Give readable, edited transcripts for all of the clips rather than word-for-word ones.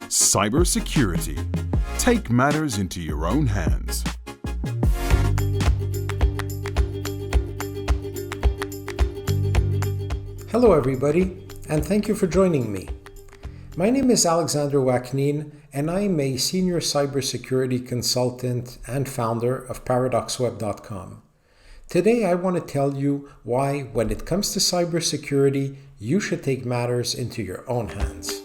Cybersecurity. Take matters into your own hands. Hello everybody, and thank you for joining me. My name is Alexander Ouaknine, and I am a senior cybersecurity consultant and founder of paradoxweb.com. Today I want to tell you why, when it comes to cybersecurity, you should take matters into your own hands.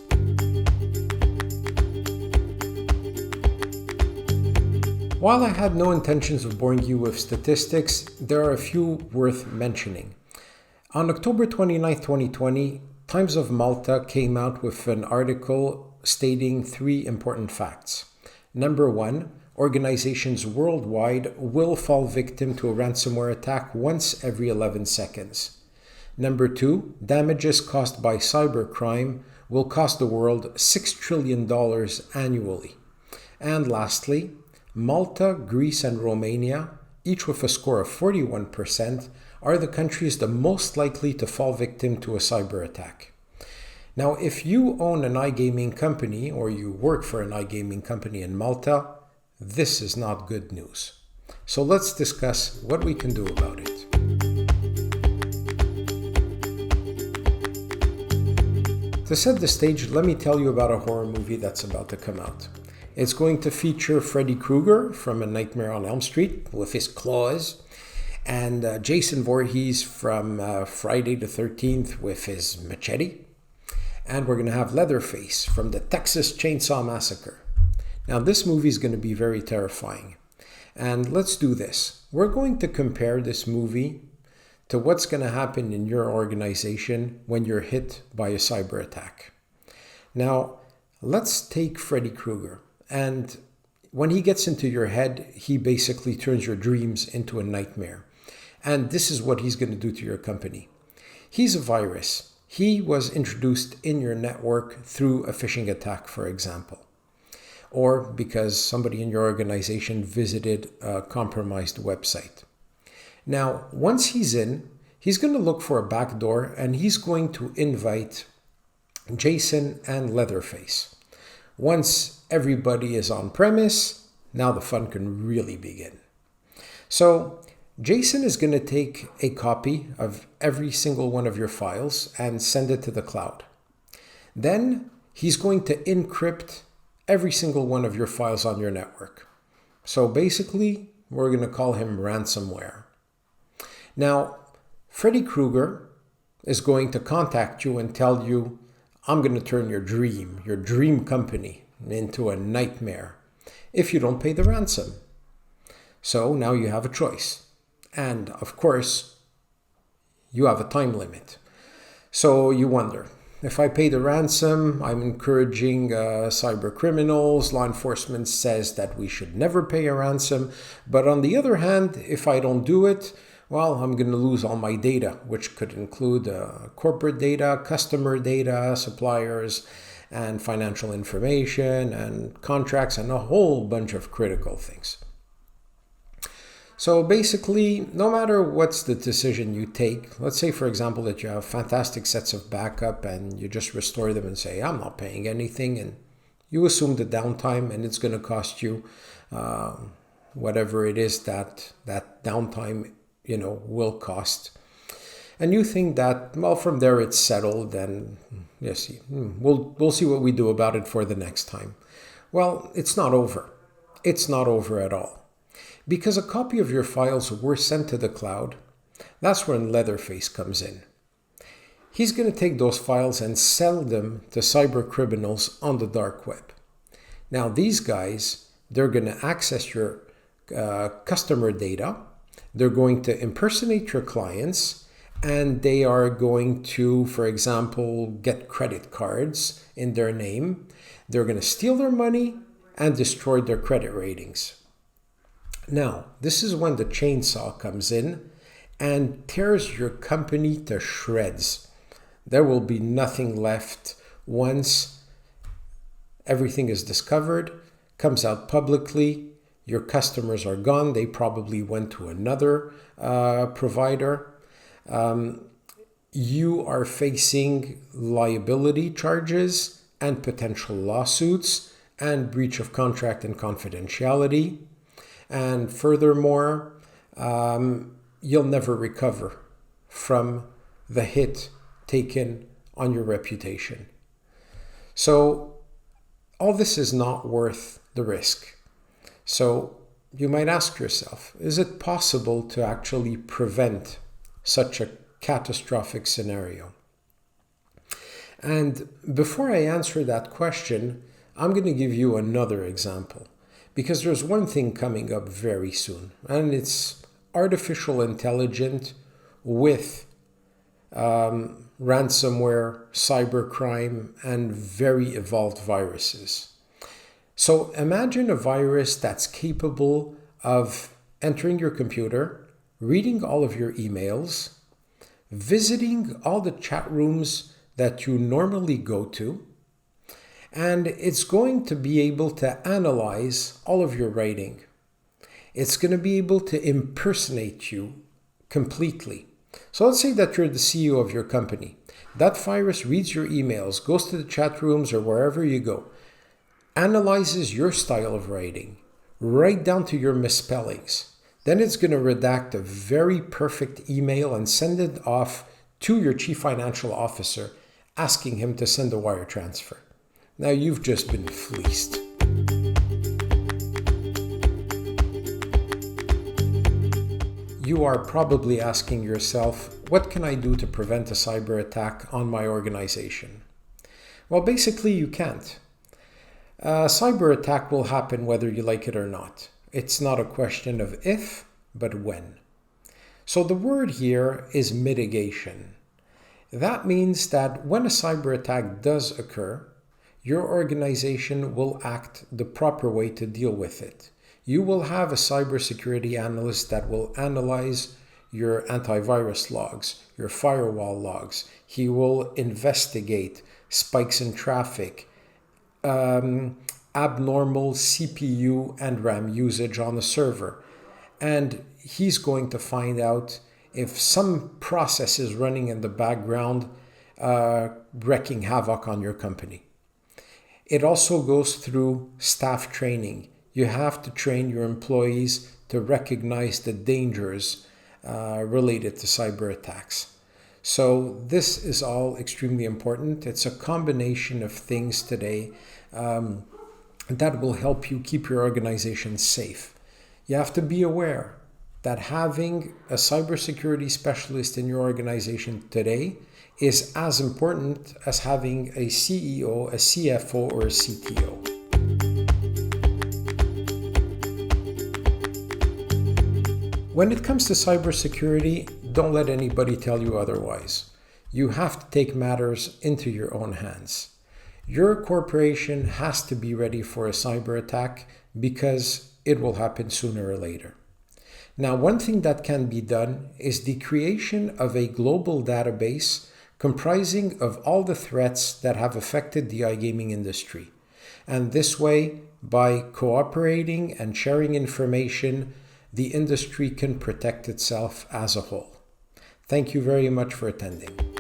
While I had no intentions of boring you with statistics, there are a few worth mentioning. On October 29, 2020, Times of Malta came out with an article stating three important facts. Number one, organizations worldwide will fall victim to a ransomware attack once every 11 seconds. Number two, damages caused by cybercrime will cost the world $6 trillion annually. And lastly, Malta, Greece, and Romania, each with a score of 41%, are the countries the most likely to fall victim to a cyber attack. Now, if you own an iGaming company or you work for an iGaming company in Malta, this is not good news. So let's discuss what we can do about it. To set the stage, let me tell you about a horror movie that's about to come out. It's going to feature Freddy Krueger from A Nightmare on Elm Street with his claws, and Jason Voorhees from Friday the 13th with his machete. And we're going to have Leatherface from the Texas Chainsaw Massacre. Now, this movie is going to be very terrifying. And let's do this. We're going to compare this movie to what's going to happen in your organization when you're hit by a cyber attack. Now, let's take Freddy Krueger. And when he gets into your head, he basically turns your dreams into a nightmare. And this is what he's going to do to your company. He's a virus. He was introduced in your network through a phishing attack, for example, or because somebody in your organization visited a compromised website. Now, once he's in, he's going to look for a backdoor, and he's going to invite Jason and Leatherface. Once everybody is on premise, now the fun can really begin. So Jason is going to take a copy of every single one of your files and send it to the cloud. Then he's going to encrypt every single one of your files on your network. So basically, we're going to call him ransomware. Now, Freddy Krueger is going to contact you and tell you, I'm going to turn your dream company into a nightmare if you don't pay the ransom. So now you have a choice. And of course, you have a time limit. So you wonder, if I pay the ransom, I'm encouraging cyber criminals. Law enforcement says that we should never pay a ransom. But on the other hand, if I don't do it, well, I'm going to lose all my data, which could include corporate data, customer data, suppliers, and financial information, and contracts, and a whole bunch of critical things. So basically, no matter what's the decision you take, let's say, for example, that you have fantastic sets of backup and you just restore them and say, I'm not paying anything, and you assume the downtime, and it's going to cost you whatever it is that downtime will cost. And you think that, well, from there it's settled, and yes, we'll see what we do about it for the next time. Well, it's not over. It's not over at all. Because a copy of your files were sent to the cloud, that's when Leatherface comes in. He's going to take those files and sell them to cyber criminals on the dark web. Now, these guys, they're going to access your customer data. They're going to impersonate your clients, and they are going to, for example, get credit cards in their name. They're going to steal their money and destroy their credit ratings. Now, this is when the chainsaw comes in and tears your company to shreds. There will be nothing left once everything is discovered, comes out publicly, your customers are gone. They probably went to another provider. You are facing liability charges and potential lawsuits and breach of contract and confidentiality. And furthermore, you'll never recover from the hit taken on your reputation. So all this is not worth the risk. So you might ask yourself, is it possible to actually prevent such a catastrophic scenario? And before I answer that question, I'm going to give you another example, because there's one thing coming up very soon, and it's artificial intelligence with ransomware, cybercrime, and very evolved viruses. So imagine a virus that's capable of entering your computer, reading all of your emails, visiting all the chat rooms that you normally go to, and it's going to be able to analyze all of your writing. It's going to be able to impersonate you completely. So let's say that you're the CEO of your company. That virus reads your emails, goes to the chat rooms or wherever you go, analyzes your style of writing, right down to your misspellings. Then it's going to redact a very perfect email and send it off to your chief financial officer, asking him to send a wire transfer. Now you've just been fleeced. You are probably asking yourself, what can I do to prevent a cyber attack on my organization? Well, basically you can't. A cyber attack will happen whether you like it or not. It's not a question of if, but when. So the word here is mitigation. That means that when a cyber attack does occur, your organization will act the proper way to deal with it. You will have a cybersecurity analyst that will analyze your antivirus logs, your firewall logs. He will investigate spikes in traffic, abnormal CPU and RAM usage on the server. And he's going to find out if some process is running in the background, wreaking havoc on your company. It also goes through staff training. You have to train your employees to recognize the dangers related to cyber attacks. So this is all extremely important. It's a combination of things today that will help you keep your organization safe. You have to be aware that having a cybersecurity specialist in your organization today is as important as having a CEO, a CFO, or a CTO. When it comes to cybersecurity, don't let anybody tell you otherwise. You have to take matters into your own hands. Your corporation has to be ready for a cyber attack because it will happen sooner or later. Now, one thing that can be done is the creation of a global database comprising of all the threats that have affected the iGaming industry. And this way, by cooperating and sharing information, the industry can protect itself as a whole. Thank you very much for attending.